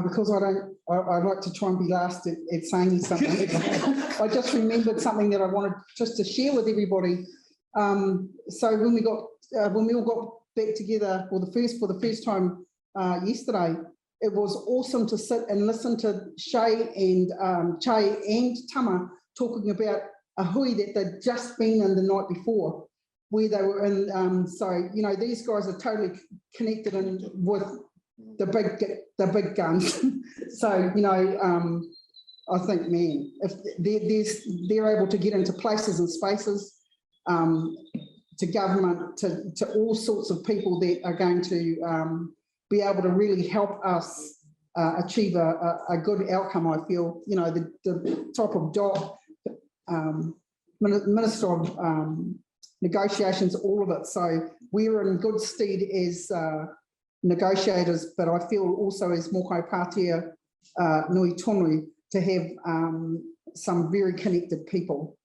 because I'd like to try and be last at saying something. I just remembered something that I wanted just to share with everybody. So when we all got back together for the first time yesterday, it was awesome to sit and listen to Che and Tama talking about a hui that they'd just been in the night before, where they were in. So you know, these guys are totally connected in with the big guns. So you know, I think, man, if they're able to get into places and spaces, to government, to all sorts of people that are going to be able to really help us achieve a good outcome. I feel, you know, the top of DOC, Minister of Negotiations, all of it. So we're in good stead as negotiators, but I feel also as Moko Pātea Nui Tonui to have some very connected people.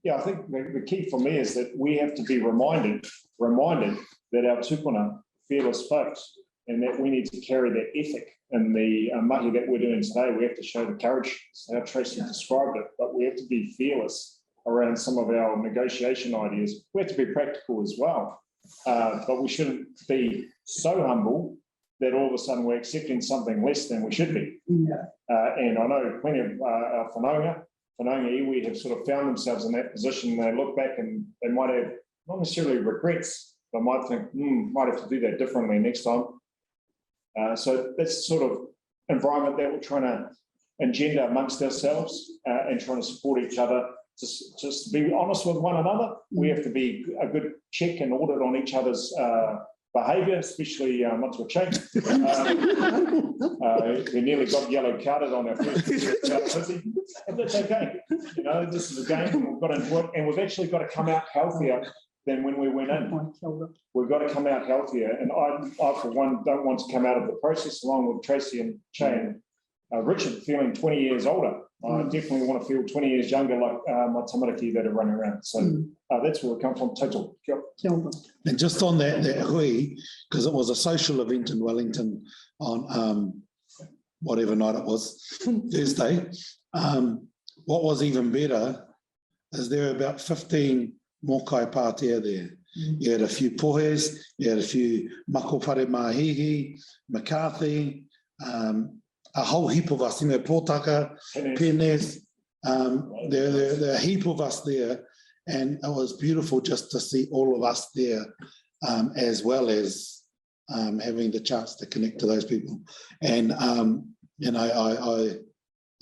Yeah, I think the key for me is that we have to be reminded that our tupuna fearless folks, and that we need to carry that ethic in the mahi that we're doing today. We have to show the courage, how Tracy described it, but we have to be fearless around some of our negotiation ideas. We have to be practical as well, but we shouldn't be so humble that all of a sudden we're accepting something less than we should be. Yeah. And I know plenty of our whanaunga iwi have sort of found themselves in that position. They look back and they might have not necessarily regrets, but might think, might have to do that differently next time. So that's the sort of environment that we're trying to engender amongst ourselves and trying to support each other. Just to be honest with one another, we have to be a good check and audit on each other's behaviour, especially Matua Che. We nearly got yellow carded on our first and that's okay. You know, this is a game, we've got into it, and we've actually got to come out healthier than when we went in. We've got to come out healthier, and I for one don't want to come out of the process along with Tracy and Che and Richard feeling 20 years older. I definitely want to feel 20 years younger, like my tamariki that are running around. So that's where we come from. Total. And just on that hui, because it was a social event in Wellington on whatever night it was, Thursday. What was even better is there were about 15 Mokai Pātea there. You had a few pohes, you had a few Makopare Mahihi, McCarthy, a whole heap of us, you know, Pōtaka, Penes, there are a heap of us there, and it was beautiful just to see all of us there, as well as having the chance to connect to those people. And, you know,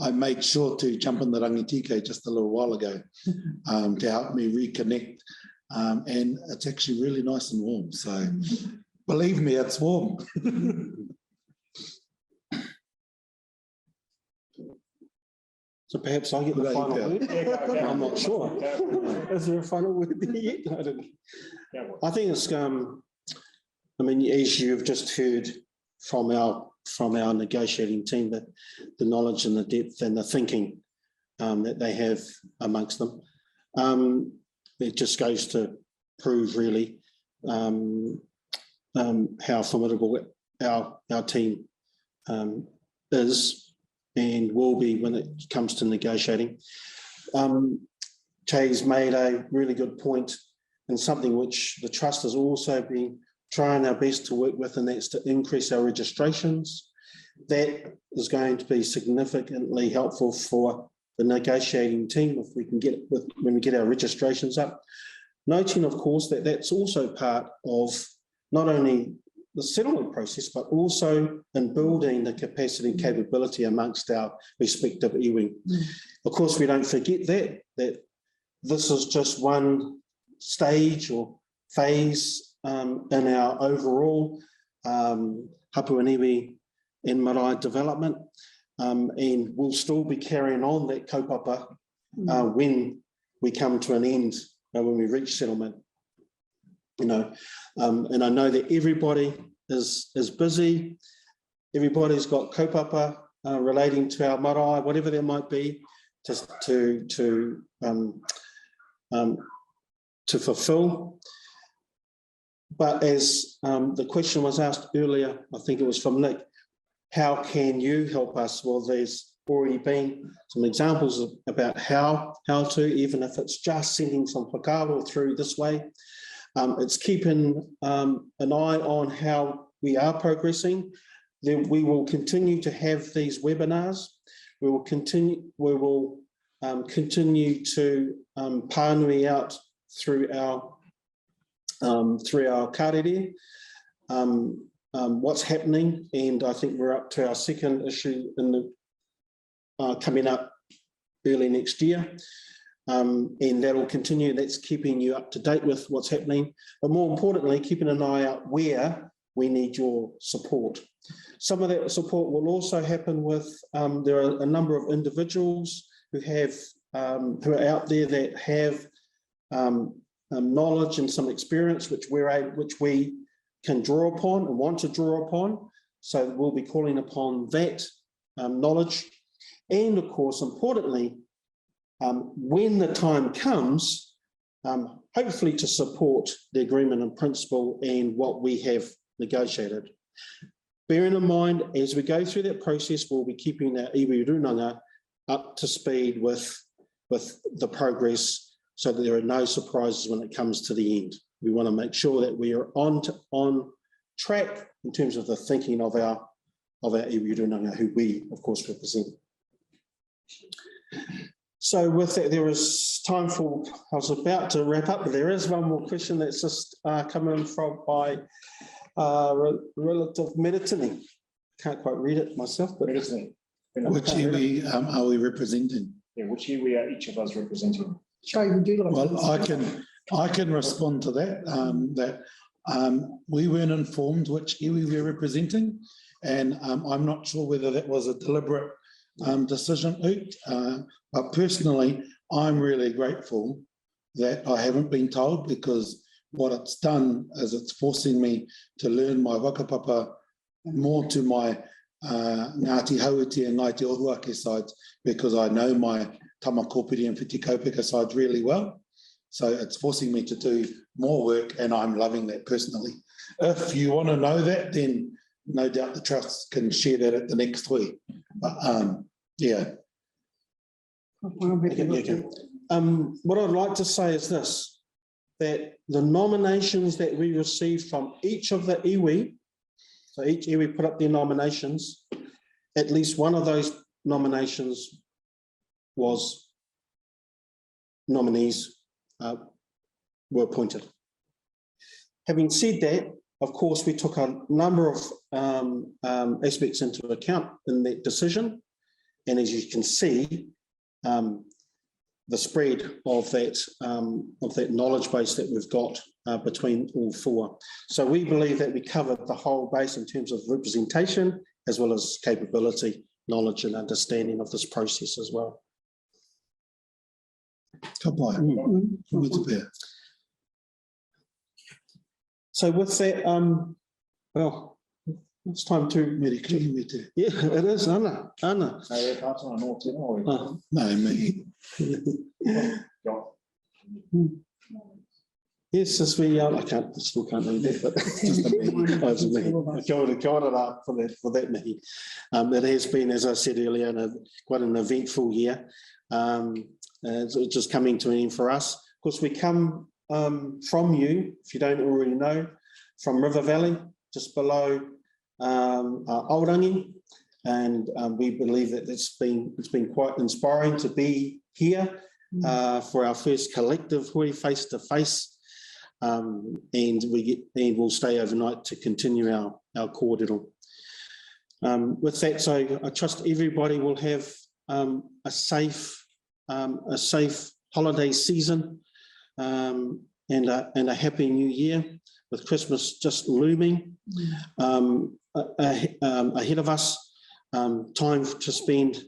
I made sure to jump in the rangitike just a little while ago to help me reconnect, and it's actually really nice and warm, so believe me, it's warm. So perhaps I get the final word. I'm not sure. Is there a final word there yet? I don't know. I think it's, I mean, as you've just heard from our negotiating team, that the knowledge and the depth and the thinking that they have amongst them, it just goes to prove really how formidable our team is and will be when it comes to negotiating. Che's made a really good point, and something which the Trust has also been trying our best to work with, and that's to increase our registrations. That is going to be significantly helpful for the negotiating team if we can get it when we get our registrations up. Noting, of course, that that's also part of not only the settlement process, but also in building the capacity and capability amongst our respective iwi. Of course, we don't forget that this is just one stage or phase in our overall Papua New Guinea and Marae development, and we'll still be carrying on that kaupapa when we come to an end, when we reach settlement. You know, and I know that everybody is busy. Everybody's got kaupapa relating to our marae, whatever there might be, to fulfill. But as the question was asked earlier, I think it was from Nick, how can you help us? Well, there's already been some examples about how to, even if it's just sending some whakaaro through this way. It's keeping an eye on how we are progressing. Then we will continue to have these webinars. We will continue to pānui out through our karere, what's happening, and I think we're up to our second issue in the coming up early next year, and that will continue. That's keeping you up to date with what's happening, but more importantly, keeping an eye out where we need your support. Some of that support will also happen with, there are a number of individuals who are out there that have knowledge and some experience which we can draw upon and want to draw upon. So we'll be calling upon that knowledge. And of course, importantly, when the time comes, hopefully to support the agreement in principle and what we have negotiated. Bearing in mind, as we go through that process, we'll be keeping our iwi runanga up to speed with the progress so that there are no surprises when it comes to the end. We want to make sure that we are on track in terms of the thinking of our iwi runanga, who we, of course, represent. So with that, there is time for, I was about to wrap up, but there is one more question that's just come in from by relative Meritini. Can't quite read it myself, but Meritini. Which iwi are we representing? Yeah, which iwi are each of us representing? Shay, would you like? Well, I can respond to that. We weren't informed which iwi we're representing, and I'm not sure whether that was a deliberate decision. But personally, I'm really grateful that I haven't been told, because what it's done is it's forcing me to learn my whakapapa more to my Ngāti Hauiti and Ngāti Oruake sides, because I know my Tamakōpiri and Whitikopeka sides really well. So it's forcing me to do more work, and I'm loving that personally. If you want to know that, then no doubt the Trust can share that at the next week. But yeah. What I'd like to say is this, that the nominations that we received from each of the iwi, so each iwi put up their nominations, at least one of those nominations was nominees were appointed. Having said that, of course, we took a number of aspects into account in that decision. And as you can see, the spread of that knowledge base that we've got between all four. So we believe that we covered the whole base in terms of representation, as well as capability, knowledge and understanding of this process as well. So with that, well, it's time to yeah, it is, Anna. No, me. Yes, as we I still can't read that, but just me. Kia ora for that me. It has been, as I said earlier, quite an eventful year. It's just coming to an end for us. Of course, we come from you, if you don't already know, from River Valley, just below Aorangi, and we believe that it's been quite inspiring to be here for our first collective hui face to face, and we'll stay overnight to continue our kōrero. With that, so I trust everybody will have a safe holiday season and a happy new year, with Christmas just looming ahead of us. Time to spend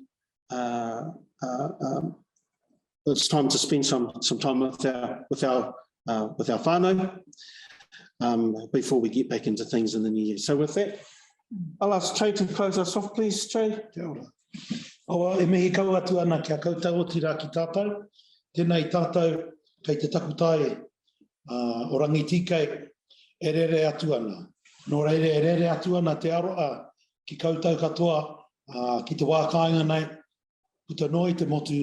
it's time to spend some time with our whānau before we get back into things in the new year. So with that, I'll ask Che to close us off, please, Che. Kia ora. Awa, e mihi kau atu ana kia koutou o tira ki tātou. Tēnei tātou kei te takutai o rangi tika e rere atu ana. Nō reire e rere atu ana te aroa ki koutou katoa, ki te wākainga nei, puta noi te motu,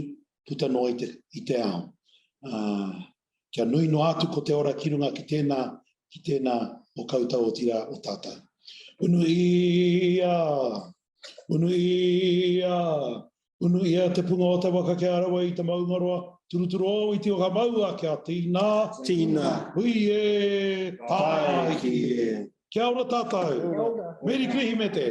puta noi i te ao. Kia nui no atu ko te ora kirunga ki tēnā o koutou o tira o tātou. Unu ia te punga o te waka ke arawa i te maungaroa, turuturu o i te o ka maua kia tīna. Hui e, tāiki e. Kia ora tātou. Meri krihi me te.